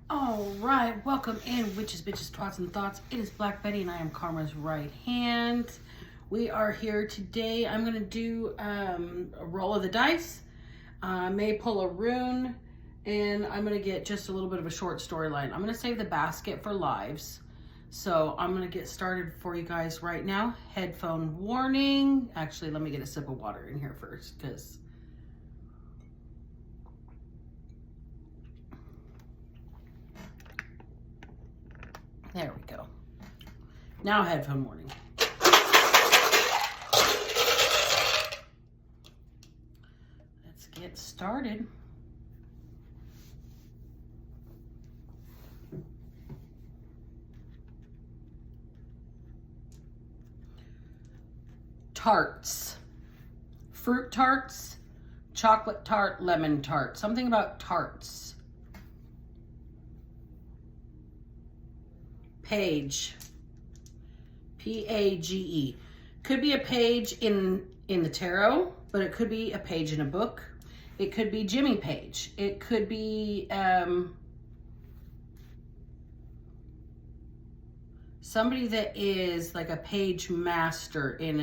All right, welcome in, witches, bitches, twats, and thoughts. It is Black Betty, and I am Karma's right hand. We are here today. I'm going to do a roll of the dice. I may pull a rune, and I'm going to get just a little bit of a short storyline. I'm going to save the basket for lives. So I'm going to get started for you guys right now. Headphone warning. Actually, let me get a sip of water in here first, because... There we go. Now headphone warning. Let's get started. Tarts. Fruit tarts, chocolate tart, lemon tart. Something about tarts. Page. P-A-G-E. Could be a page in the tarot, but it could be a page in a book. It could be Jimmy Page. It could be somebody that is like a page master in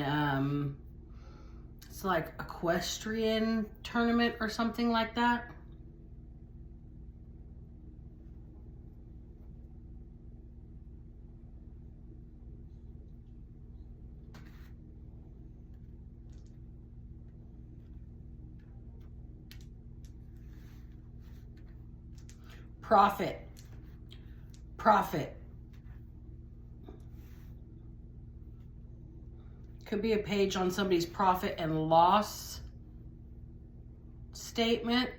it's like equestrian tournament or something like that. Profit. Profit. Could be a page on somebody's profit and loss statement.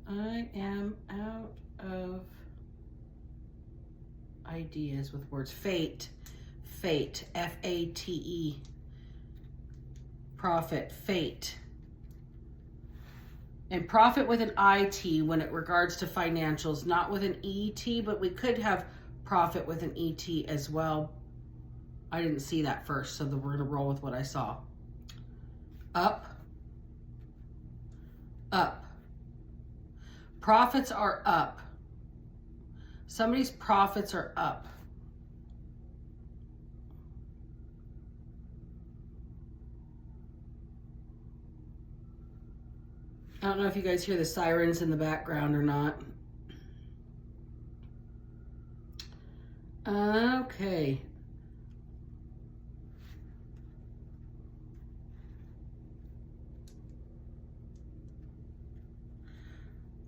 I am out of ideas with words. Fate. Fate. F-A-T-E. Profit. Fate. And profit with an I-T when it regards to financials, not with an E-T, but we could have profit with an E-T as well. I didn't see that first, so we're going to roll with what I saw. Up. Up. Profits are up. Somebody's profits are up. I don't know if you guys hear the sirens in the background or not. Okay.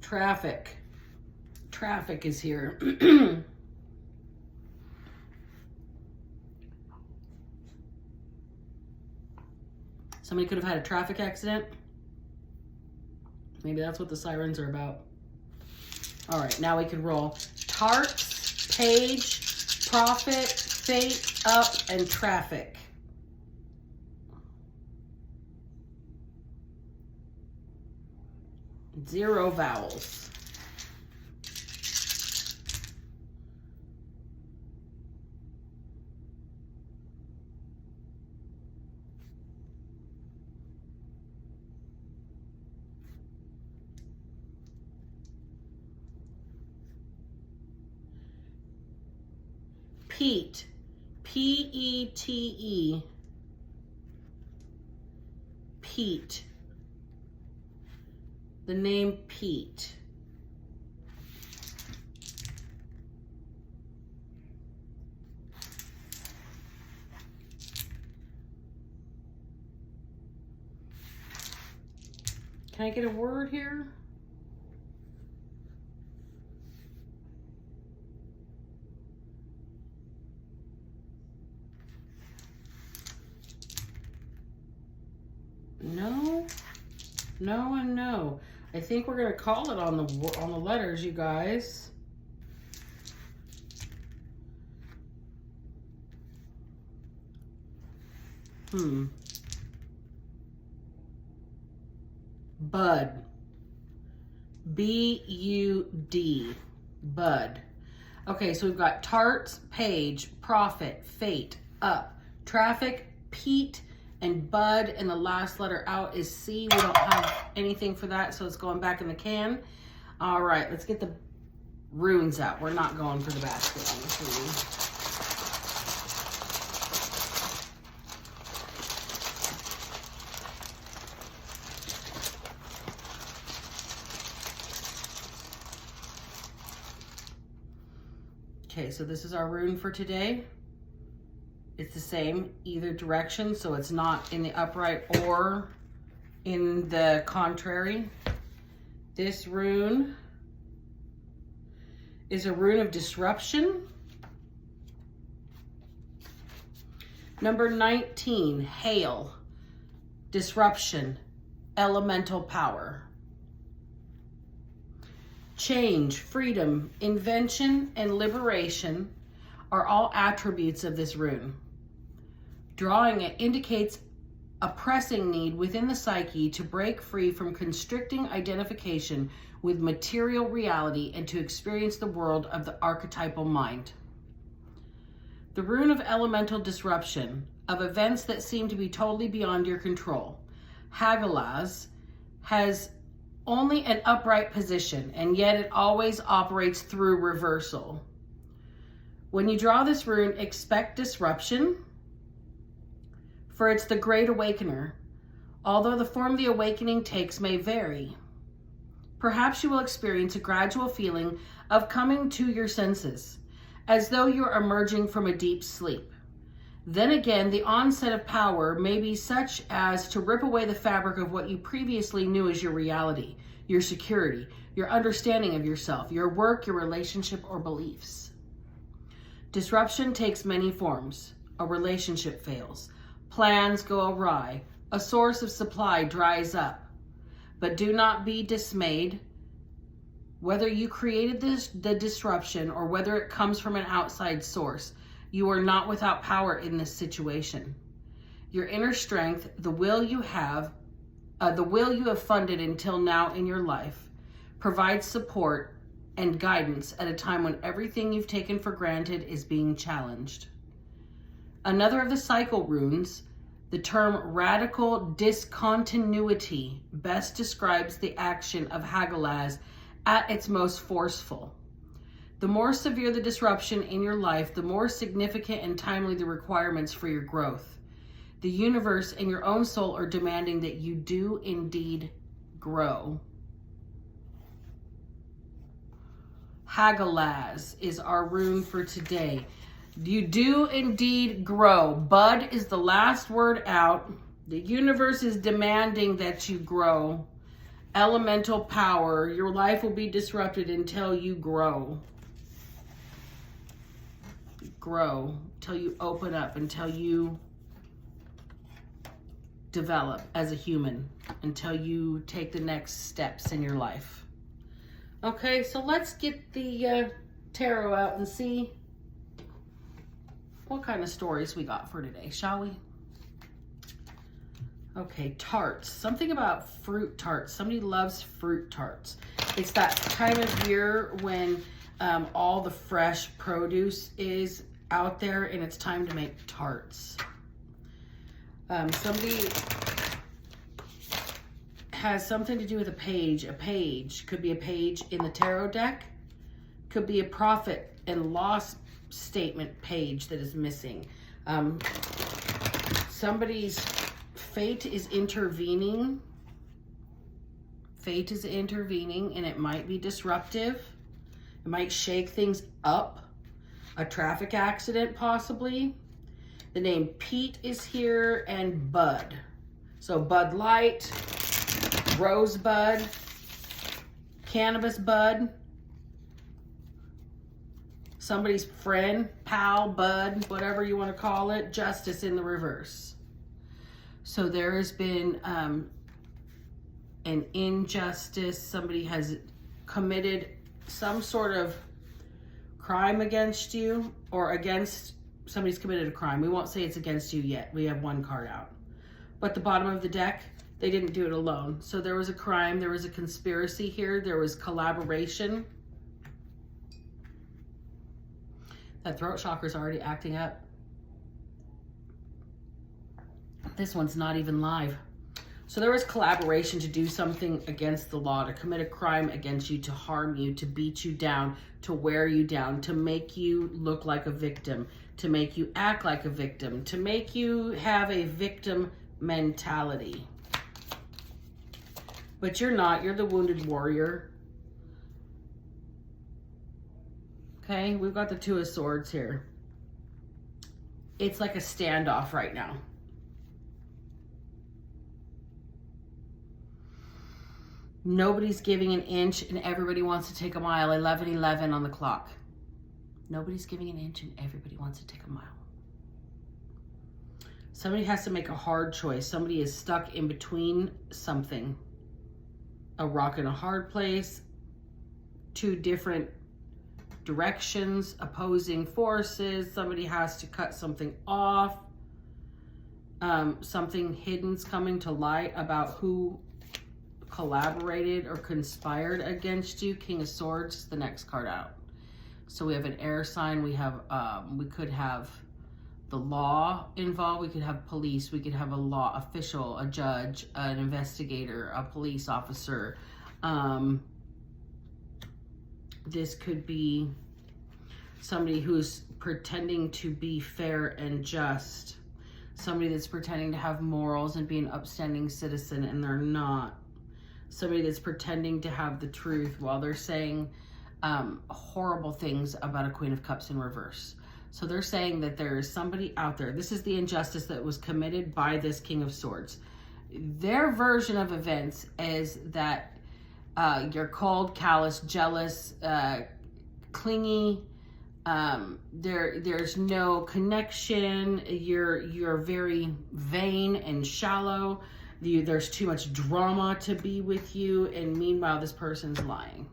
Traffic. Traffic is here. Somebody could have had a traffic accident. Maybe that's what the sirens are about. All right, now we can roll. Tarts, page, profit, fate, up, and traffic. Zero vowels. Pete. P-E-T-E. Pete. The name Pete. Can I get a word here? No, no, and no. I think we're gonna call it on the letters, you guys. Bud. B-U-D. Bud. Okay, so we've got tarts, page, profit, fate, up, traffic, Pete, and bud, and the last letter out is C. We don't have anything for that, so it's going back in the can. All right, let's get the runes out. We're not going for the basket on this rune. Okay, so this is our rune for today. It's the same either direction, so it's not in the upright or in the contrary. This rune is a rune of disruption. Number 19, hail, disruption, elemental power. Change, freedom, invention, and liberation are all attributes of this rune. Drawing it indicates a pressing need within the psyche to break free from constricting identification with material reality and to experience the world of the archetypal mind. The rune of elemental disruption, of events that seem to be totally beyond your control. Hagalaz has only an upright position, and yet it always operates through reversal. When you draw this rune, expect disruption, for it's the great awakener, although the form the awakening takes may vary. Perhaps you will experience a gradual feeling of coming to your senses, as though you're emerging from a deep sleep. Then again, the onset of power may be such as to rip away the fabric of what you previously knew as your reality, your security, your understanding of yourself, your work, your relationship, or beliefs. Disruption takes many forms. A relationship fails. Plans go awry. A source of supply dries up. But do not be dismayed. Whether you created the disruption or whether it comes from an outside source, you are not without power in this situation. Your inner strength, the will you have funded until now in your life, provides support and guidance at a time when everything you've taken for granted is being challenged. Another of the cycle runes, the term radical discontinuity, best describes the action of Hagalaz at its most forceful. The more severe the disruption in your life, the more significant and timely the requirements for your growth. The universe and your own soul are demanding that you do indeed grow. Hagalaz is our rune for today. You do indeed grow. Bud is the last word out. The universe is demanding that you grow. Elemental power. Your life will be disrupted until you grow. Grow until you open up, until you develop as a human, until you take the next steps in your life. Okay, so let's get the tarot out and see what kind of stories we got for today, shall we? Okay, tarts. Something about fruit tarts. Somebody loves fruit tarts. It's that time of year when all the fresh produce is out there and it's time to make tarts. Somebody has something to do with a page. A page could be a page in the tarot deck, could be a profit and loss statement page that is missing. Somebody's fate is intervening. Fate is intervening, and it might be disruptive. It might shake things up. A traffic accident, possibly. The name Pete is here, and Bud. So Bud Light, Rosebud, Cannabis Bud, somebody's friend, pal, bud, whatever you want to call it, justice in the reverse. So there has been an injustice. Somebody has committed some sort of crime against you, or against somebody's committed a crime. We won't say it's against you yet. We have one card out. But the bottom of the deck, they didn't do it alone. So there was a crime, there was a conspiracy here, there was collaboration. That throat chakra is already acting up. This one's not even live. So there was collaboration to do something against the law, to commit a crime against you, to harm you, to beat you down, to wear you down, to make you look like a victim, to make you act like a victim, to make you have a victim mentality. But you're not. You're the wounded warrior. Okay, we've got the Two of Swords here. It's like a standoff right now. Nobody's giving an inch and everybody wants to take a mile. 11:11 on the clock. Nobody's giving an inch and everybody wants to take a mile. Somebody has to make a hard choice. Somebody is stuck in between something. A rock and a hard place. Two different directions, opposing forces. Somebody has to cut something off. Something hidden's coming to light about who collaborated or conspired against you. King of Swords is the next card out. So we have an air sign. We have we could have the law involved. We could have police. We could have a law official, a judge, an investigator, a police officer. This could be somebody who's pretending to be fair and just. Somebody that's pretending to have morals and be an upstanding citizen and they're not. Somebody that's pretending to have the truth while they're saying horrible things about a Queen of Cups in reverse. So they're saying that there is somebody out there. This is the injustice that was committed by this King of Swords. Their version of events is that you're cold, callous, jealous, clingy. There's no connection. You're very vain and shallow. There's too much drama to be with you, and meanwhile this person's lying.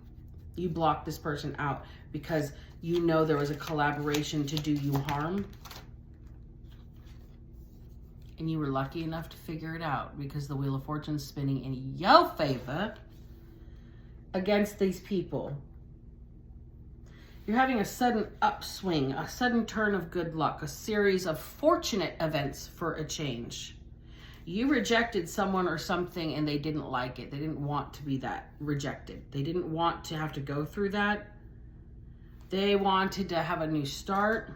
You block this person out because you know there was a collaboration to do you harm, and you were lucky enough to figure it out because the Wheel of Fortune's spinning in your favor against these people. You're having a sudden upswing, a sudden turn of good luck, a series of fortunate events for a change. You rejected someone or something and they didn't like it. They didn't want to be that rejected. They didn't want to have to go through that. They wanted to have a new start.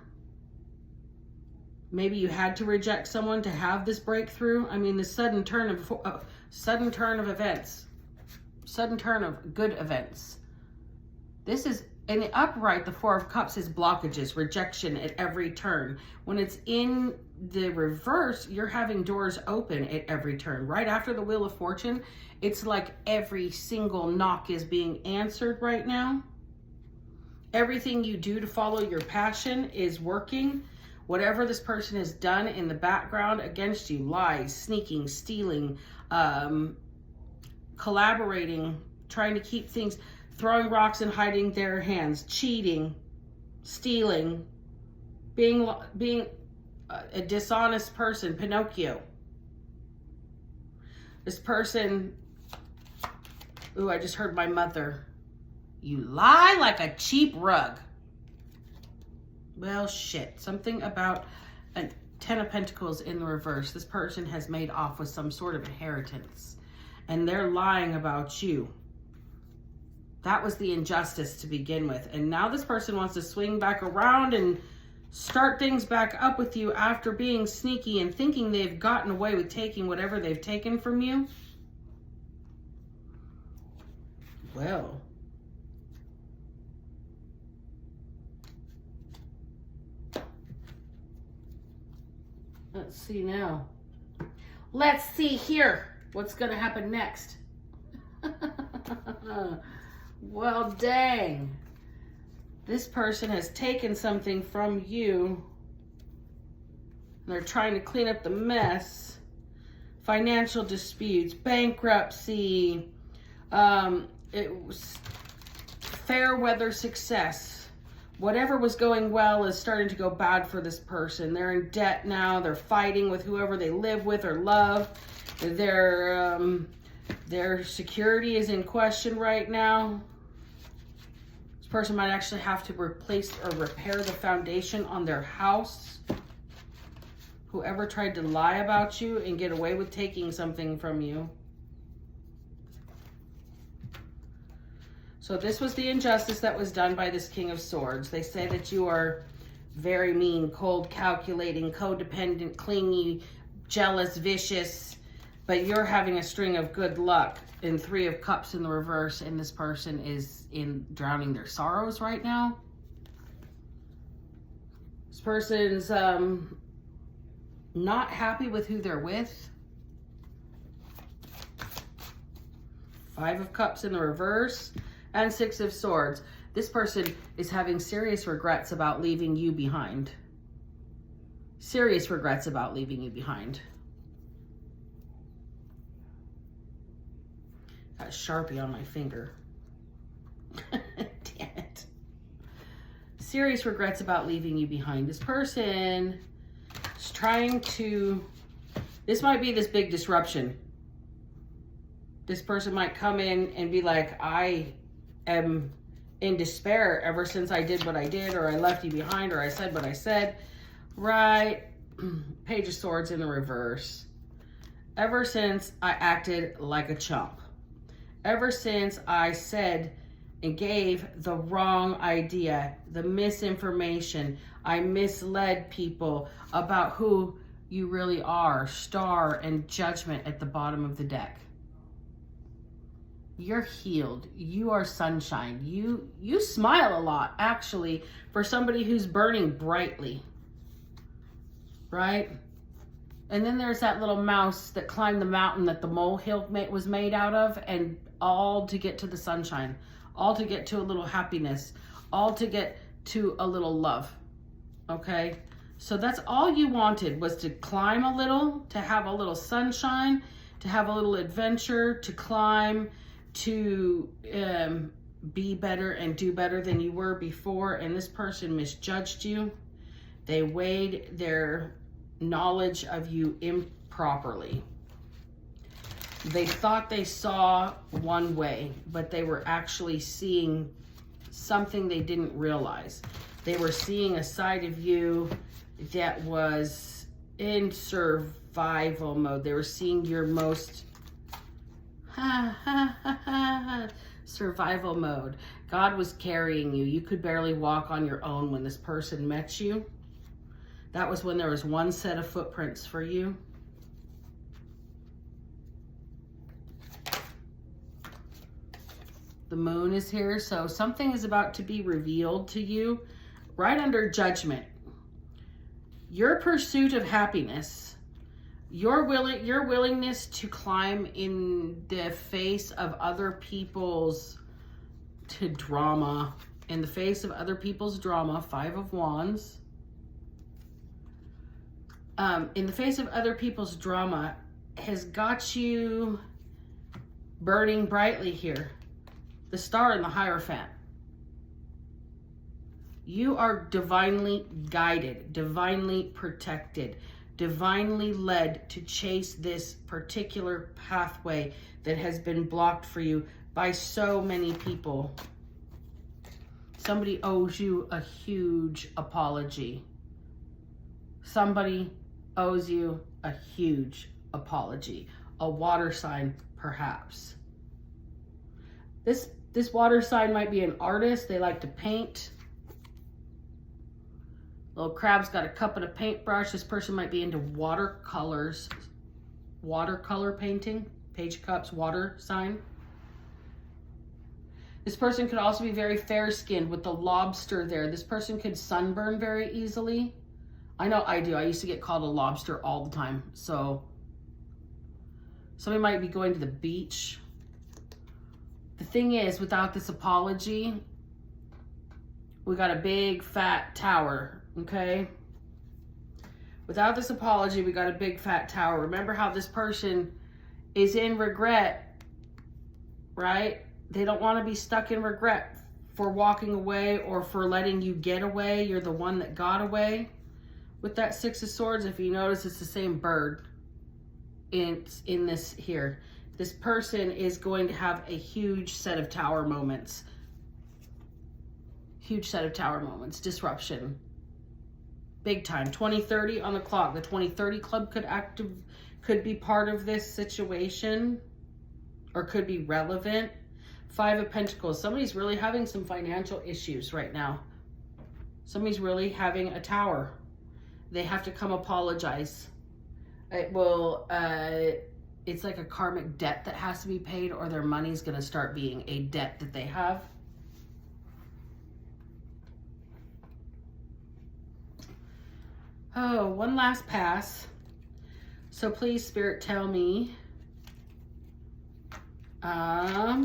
Maybe you had to reject someone to have this breakthrough. I mean, the sudden turn of events, sudden turn of good events. This is in the upright. The Four of Cups is blockages, rejection at every turn. When it's in the reverse, you're having doors open at every turn. Right after the Wheel of Fortune, it's like every single knock is being answered right now. Everything you do to follow your passion is working. Whatever this person has done in the background against you, lies, sneaking, stealing, collaborating, trying to keep things, throwing rocks and hiding their hands, cheating, stealing, being a dishonest person, Pinocchio. This person, ooh, I just heard my mother. You lie like a cheap rug. Well, shit. Something about a Ten of Pentacles in the reverse. This person has made off with some sort of inheritance, and they're lying about you. That was the injustice to begin with. And now this person wants to swing back around and start things back up with you after being sneaky and thinking they've gotten away with taking whatever they've taken from you. Well, let's see now. Let's see here what's going to happen next. Well, dang. This person has taken something from you. They're trying to clean up the mess. Financial disputes, bankruptcy, it was fair weather success. Whatever was going well is starting to go bad for this person. They're in debt now. They're fighting with whoever they live with or love. Their security is in question right now. This person might actually have to replace or repair the foundation on their house. Whoever tried to lie about you and get away with taking something from you. So this was the injustice that was done by this King of Swords. They say that you are very mean, cold, calculating, codependent, clingy, jealous, vicious, but you're having a string of good luck in 3 of Cups in the reverse, and this person is drowning their sorrows right now. This person's not happy with who they're with. 5 of Cups in the reverse and 6 of Swords. This person is having serious regrets about leaving you behind. Serious regrets about leaving you behind. Got a Sharpie on my finger. Damn it. Serious regrets about leaving you behind. This person is trying to... This might be this big disruption. This person might come in and be like, I am in despair ever since I did what I did, or I left you behind, or I said what I said. Right? Page of Swords in the reverse. Ever since I acted like a chump. Ever since I said and gave the wrong idea, the misinformation, I misled people about who you really are. Star and Judgment at the bottom of the deck. You're healed. You are sunshine. You smile a lot, actually, for somebody who's burning brightly. Right? And then there's that little mouse that climbed the mountain that the molehill was made out of, and all to get to the sunshine, all to get to a little happiness, all to get to a little love. Okay? So that's all you wanted, was to climb a little, to have a little sunshine, to have a little adventure, to climb, to be better and do better than you were before. And this person misjudged you. They weighed their knowledge of you improperly. They thought they saw one way, but they were actually seeing something they didn't realize. They were seeing a side of you that was in survival mode. They were seeing your most survival mode. God was carrying you. You could barely walk on your own when this person met you. That was when there was one set of footprints for you. The moon is here, so something is about to be revealed to you right under Judgment. Your pursuit of happiness, your willingness to climb in the face of other people's drama, in the face of other people's drama, 5 of Wands. In the face of other people's drama has got you burning brightly here. The Star and the Hierophant. You are divinely guided, divinely protected, divinely led to chase this particular pathway that has been blocked for you by so many people. Somebody owes you a huge apology. Somebody owes you a huge apology. A water sign, perhaps. This water sign might be an artist. They like to paint. Little crab's got a cup and a paintbrush. This person might be into watercolors. Watercolor painting. Page of Cups, water sign. This person could also be very fair-skinned with the lobster there. This person could sunburn very easily. I know I do. I used to get called a lobster all the time. So somebody might be going to the beach. The thing is, without this apology, we got a big fat tower, okay? Without this apology, we got a big fat tower. Remember how this person is in regret, right? They don't want to be stuck in regret for walking away or for letting you get away. You're the one that got away. With that 6 of Swords, if you notice, it's the same bird in this here. This person is going to have a huge set of tower moments. Huge set of tower moments. Disruption. Big time. 2030 on the clock. The 2030 club could be part of this situation or could be relevant. 5 of Pentacles. Somebody's really having some financial issues right now. Somebody's really having a tower. They have to come apologize. It will, it's like a karmic debt that has to be paid, or their money's going to start being a debt that they have. Oh, one last pass. So please, Spirit, tell me. Tell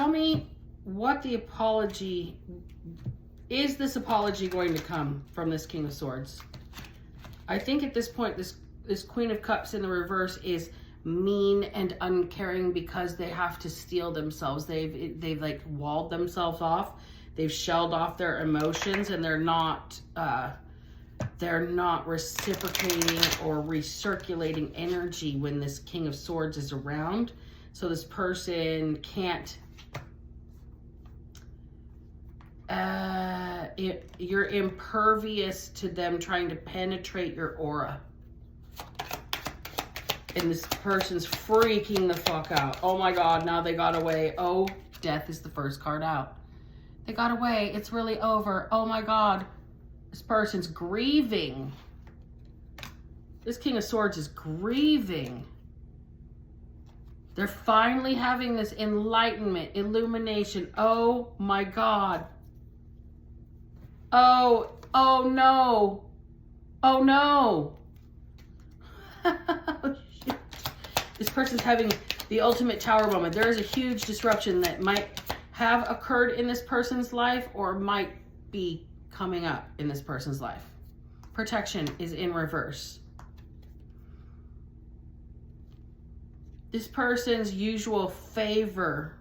me what the apology is. This apology going to come from this King of Swords? I think at this point, this Queen of Cups in the reverse is mean and uncaring because they have to steel themselves. They've like walled themselves off. They've shelled off their emotions, and they're not reciprocating or recirculating energy when this King of Swords is around. So this person can't. You're impervious to them trying to penetrate your aura. And this person's freaking the fuck out. Oh my God, now they got away. Oh, death is the first card out. They got away. It's really over. Oh my God. This person's grieving. This King of Swords is grieving. They're finally having this enlightenment, illumination. Oh my God. Oh no. Oh no. Oh, shit. This person's having the ultimate tower moment. There is a huge disruption that might have occurred in this person's life or might be coming up in this person's life. Protection is in reverse. This person's usual favor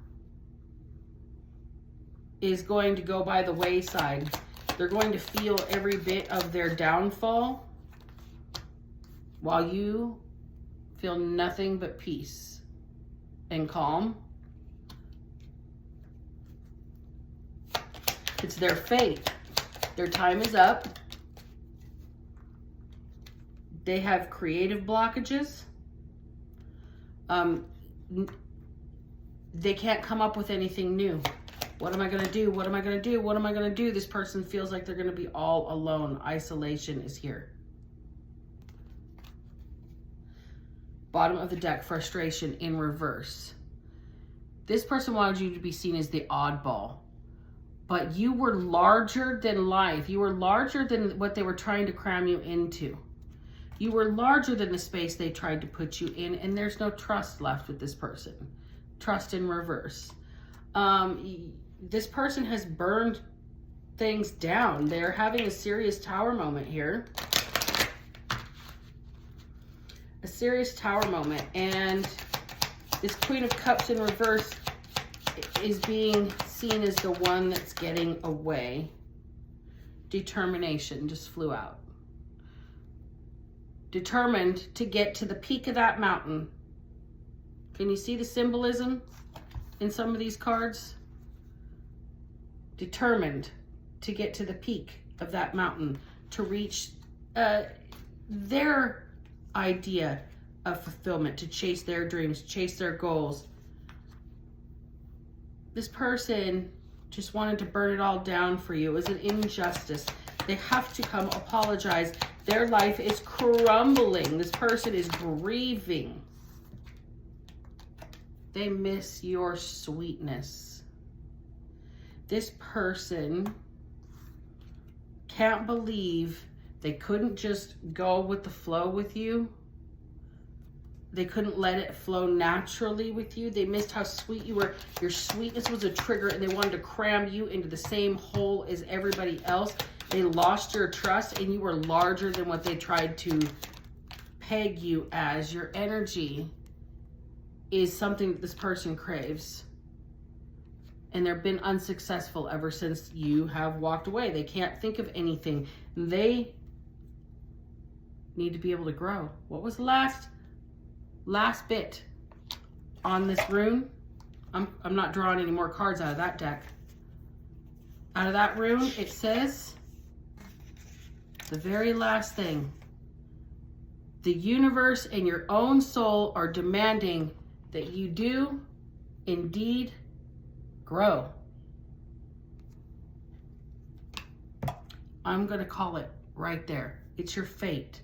is going to go by the wayside. They're going to feel every bit of their downfall while you feel nothing but peace and calm. It's their fate. Their time is up. They have creative blockages. They can't come up with anything new. What am I going to do? What am I going to do? What am I going to do? This person feels like they're going to be all alone. Isolation is here. Bottom of the deck, frustration in reverse. This person wanted you to be seen as the oddball. But you were larger than life. You were larger than what they were trying to cram you into. You were larger than the space they tried to put you in, and there's no trust left with this person. Trust in reverse. This person has burned things down. They're having a serious tower moment here. A serious tower moment. And this Queen of Cups in reverse is being seen as the one that's getting away. Determination just flew out. Determined to get to the peak of that mountain. Can you see the symbolism in some of these cards? Determined to get to the peak of that mountain, to reach their idea of fulfillment, to chase their dreams, chase their goals. This person just wanted to burn it all down for you. It was an injustice. They have to come apologize. Their life is crumbling. This person is grieving. They miss your sweetness. This person can't believe they couldn't just go with the flow with you. They couldn't let it flow naturally with you. They missed how sweet you were. Your sweetness was a trigger, and they wanted to cram you into the same hole as everybody else. They lost your trust, and you were larger than what they tried to peg you as. Your energy is something that this person craves. And they've been unsuccessful ever since you have walked away. They can't think of anything. They need to be able to grow. What was the last bit on this rune? I'm not drawing any more cards out of that deck. out of that rune, it says the very last thing. The universe and your own soul are demanding that you do indeed grow. I'm going to call it right there. It's your fate.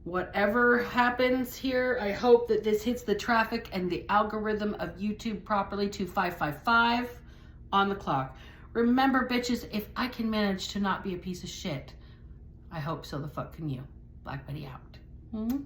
Whatever happens here, I hope that this hits the traffic and the algorithm of YouTube properly to 555 on the clock. Remember, bitches, if I can manage to not be a piece of shit, I hope so the fuck can you. Black Betty out. Mm-hmm.